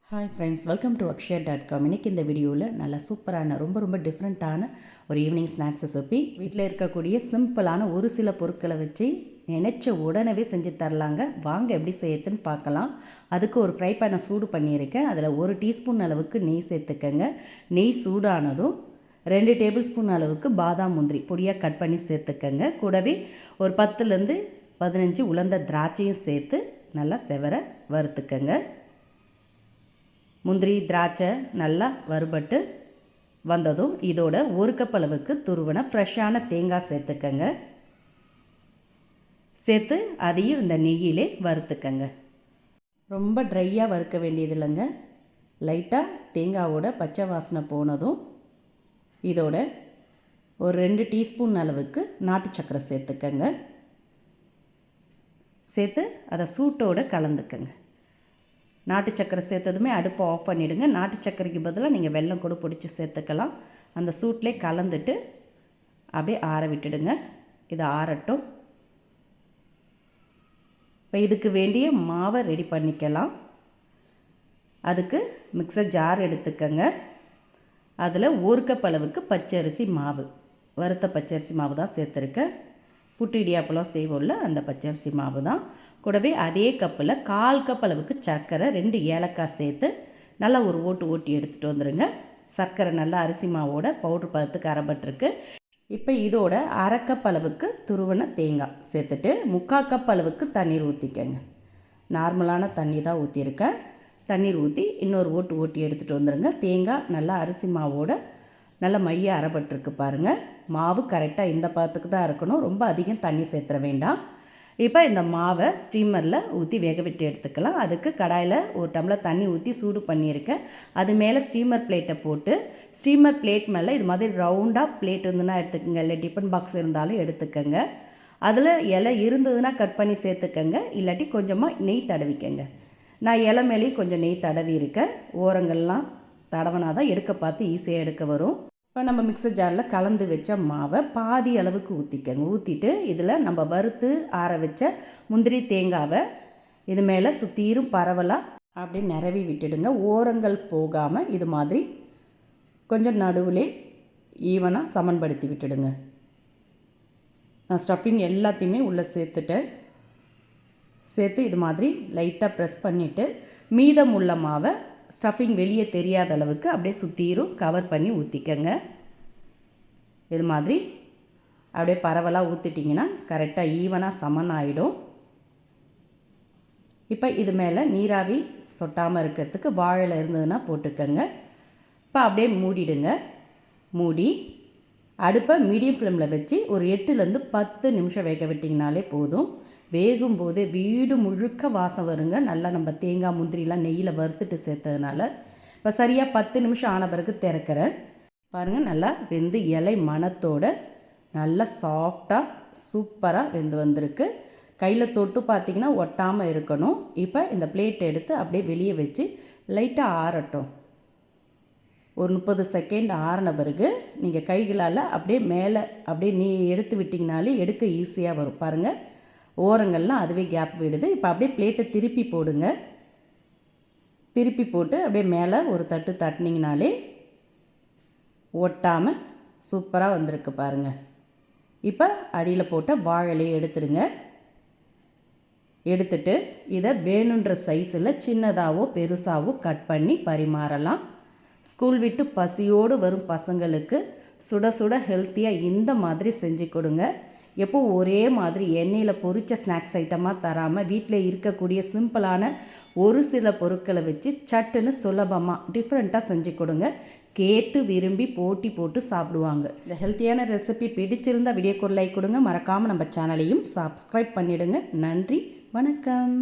Hi friends, welcome to அக்ஷயா.com. இன்றைக்கி இந்த வீடியோவில் நல்ல சூப்பரான ரொம்ப டிஃப்ரெண்ட்டான ஒரு ஈவினிங் ஸ்நாக்ஸ் ரெசிபி. வீட்டில் இருக்கக்கூடிய சிம்பிளான ஒரு சில பொருட்களை வச்சு நினச்ச உடனே செஞ்சு தரலாங்க. வாங்க எப்படி செய்யறதுன்னு பார்க்கலாம். அதுக்கு ஒரு ஃப்ரை பேனை சூடு பண்ணியிருக்கேன். அதில் 1 டீஸ்பூன் அளவுக்கு நெய் சேர்த்துக்கங்க. நெய் சூடானதும் 2 டேபிள் ஸ்பூன் அளவுக்கு பாதாம் முந்திரி பொடியாக கட் பண்ணி சேர்த்துக்கங்க. கூடவே ஒரு 10லேருந்து 15 உலர்ந்த திராட்சையும் சேர்த்து நல்லா செவர வறுத்துக்கங்க. முந்திரி திராட்சை நல்லா வறுபட்டு வந்ததும் இதோட 1 கப் அளவுக்கு துருவன ஃப்ரெஷ்ஷான தேங்காய் சேர்த்துக்கங்க. சேர்த்து அதையும் இந்த நெய்யிலே வறுத்துக்கங்க. ரொம்ப ட்ரையாக வறுக்க வேண்டியது இல்லைங்க. லைட்டாக தேங்காவோட பச்சை வாசனை போனதும் இதோட ஒரு 2 டீஸ்பூன் அளவுக்கு நாட்டு சர்க்கரை சேர்த்துக்கங்க. சேர்த்து அதை சூட்டோடு கலந்துக்கங்க. நாட்டு சர்க்கரை சேர்த்ததுமே அடுப்பை ஆஃப் பண்ணிவிடுங்க. நாட்டு சர்க்கரைக்கு பதிலாக நீங்கள் வெல்லம் கூட பிடிச்சி சேர்த்துக்கலாம். அந்த சூட்லேயே கலந்துட்டு அப்படியே ஆற விட்டுடுங்க. இது ஆறட்டும். இப்போ இதுக்கு வேண்டிய மாவை ரெடி பண்ணிக்கலாம். அதுக்கு மிக்சர் ஜார் எடுத்துக்கங்க. அதில் 1 கப் அளவுக்கு பச்சரிசி மாவு, வறுத்த பச்சரிசி மாவு தான் சேர்த்துருக்கேன். புட்டு இடியாப்பெல்லாம் செய்வோம்ல, அந்த பச்சரிசி மாவு தான். கூடவே அதே கப்பில் 1/4 கப் அளவுக்கு சர்க்கரை, 2 ஏலக்காய் சேர்த்து நல்லா ஒரு ஓட்டி எடுத்துகிட்டு வந்துடுங்க. சர்க்கரை நல்லா அரிசி மாவோட பவுட்ரு பதத்துக்கு அரைப்பட்டிருக்கு. இப்போ இதோட 1/2 கப் அளவுக்கு துருவன தேங்காய் சேர்த்துட்டு 3/4 கப் அளவுக்கு தண்ணீர் ஊற்றிக்கங்க. நார்மலான தண்ணி தான் ஊற்றிருக்கேன். தண்ணீர் ஊற்றி இன்னொரு ஓட்டி எடுத்துகிட்டு வந்துடுங்க. தேங்காய் நல்லா அரிசி மாவோட நல்லா மைய அரைப்பட்டிருக்கு பாருங்கள். மாவு கரெக்டாக இந்த பதத்துக்கு தான் இருக்கணும். ரொம்ப அதிகம் தண்ணி சேர்த்துற வேண்டாம். இப்போ இந்த மாவை ஸ்டீமரில் ஊற்றி வேக விட்டு எடுத்துக்கலாம். அதுக்கு கடாயில் 1 டம்ளர் தண்ணி ஊற்றி சூடு பண்ணியிருக்கேன். அது மேலே ஸ்டீமர் பிளேட்டை போட்டு ஸ்டீமர் பிளேட் மேலே இது மாதிரி ரவுண்டாக பிளேட் இருந்ததுன்னா எடுத்துக்கோங்க. இல்லை டிஃபன் பாக்ஸ் இருந்தாலும் எடுத்துக்கோங்க. அதில் இலை இருந்ததுன்னா கட் பண்ணி சேர்த்துக்கங்க. இல்லாட்டி கொஞ்சமாக நெய் தடவிக்கங்க. நான் இலை மேலேயும் கொஞ்சம் நெய் தடவி இருக்கேன். ஓரங்கள்லாம் தடவினா தான் எடுக்க பார்த்து ஈஸியாக எடுக்க வரும். இப்போ நம்ம மிக்சர் ஜாரில் கலந்து வச்ச மாவை பாதி அளவுக்கு ஊற்றிக்கங்க. ஊற்றிட்டு இதில் நம்ம வறுத்து ஆற வச்ச முந்திரி தேங்காவை இது மேலே சுற்றிரும் பரவலாக அப்படி நிரவி விட்டுடுங்க. ஓரங்கள் போகாமல் இது மாதிரி கொஞ்சம் நடுவில் ஈவனாக சமன்படுத்தி விட்டுடுங்க. நான் ஸ்டஃபிங் எல்லாத்தையுமே உள்ளே சேர்த்துட்டேன். சேர்த்து இது மாதிரி லைட்டாக ப்ரெஸ் பண்ணிவிட்டு மீதம் உள்ள மாவை ஸ்டஃபிங் வெளியே தெரியாத அளவுக்கு அப்படியே சுற்றிரும் கவர் பண்ணி ஊற்றிக்கங்க. இது மாதிரி அப்படியே பரவலாக ஊற்றிட்டிங்கன்னா கரெக்டாக ஈவனாக சமன் ஆகிடும். இப்போ இது மேலே நீராவி சொட்டாமல் இருக்கிறதுக்கு வாழை இருந்ததுன்னா போட்டுக்கோங்க. இப்போ அப்படியே மூடிடுங்க. மூடி அடுப்பை மீடியம் ஃப்ளேமில் வச்சு ஒரு 8லேருந்து 10 நிமிஷம் வேக விட்டிங்கனாலே போதும். வேகும்போதே வீடு முழுக்க வாசம் வருங்க. நல்லா நம்ம தேங்காய் முந்திரிலாம் நெய்யில் வறுத்துட்டு சேர்த்ததுனால. இப்போ சரியாக 10 நிமிஷம் ஆன பிறகு திறக்கிறேன். பாருங்கள், நல்லா வெந்து இலை மணத்தோடு நல்லா சாஃப்டாக சூப்பராக வெந்து வந்திருக்கு. கையில் தொட்டு பார்த்திங்கன்னா ஒட்டாமல் இருக்கணும். இப்போ இந்த பிளேட்டை எடுத்து அப்படியே வெளியே வச்சு லைட்டாக ஆறட்டும். ஒரு 30 செகண்ட் ஆறின பிறகு நீங்கள் கைகளால் அப்படியே மேலே அப்படியே எடுத்து விட்டிங்கனாலே எடுக்க ஈஸியாக வரும். பாருங்கள், ஓரங்கள்லாம் அதுவே கேப் விடுது. இப்போ அப்படியே பிளேட்டை திருப்பி போடுங்க. திருப்பி போட்டு அப்படியே மேலே ஒரு தட்டு தட்டினீங்கனாலே ஒட்டாமல் சூப்பராக வந்திருக்கு பாருங்கள். இப்போ அடியில் போட்ட வாழையை எடுத்துடுங்க. எடுத்துட்டு இதை வேணுன்ற சைஸில் சின்னதாகவோ பெருசாகவோ கட் பண்ணி பரிமாறலாம். ஸ்கூல் விட்டு பசியோடு வரும் பசங்களுக்கு சுட சுட ஹெல்த்தியாக இந்த மாதிரி செஞ்சு கொடுங்க. எப்போ ஒரே மாதிரி எண்ணெயில் பொரித்த ஸ்நாக்ஸ் ஐட்டமாக தராமல் வீட்டில் இருக்கக்கூடிய சிம்பிளான ஒரு சில பொருட்களை வச்சு சட்டுன்னு சுலபமாக டிஃப்ரெண்ட்டாக செஞ்சு கொடுங்க. கேட்டு விரும்பி போட்டி போட்டு சாப்பிடுவாங்க. இந்த ஹெல்த்தியான ரெசிபி பிடிச்சிருந்தால் வீடியோக்கு ஒரு லைக் கொடுங்க. மறக்காமல் நம்ம சேனலையும் சப்ஸ்கிரைப் பண்ணிவிடுங்க. நன்றி, வணக்கம்.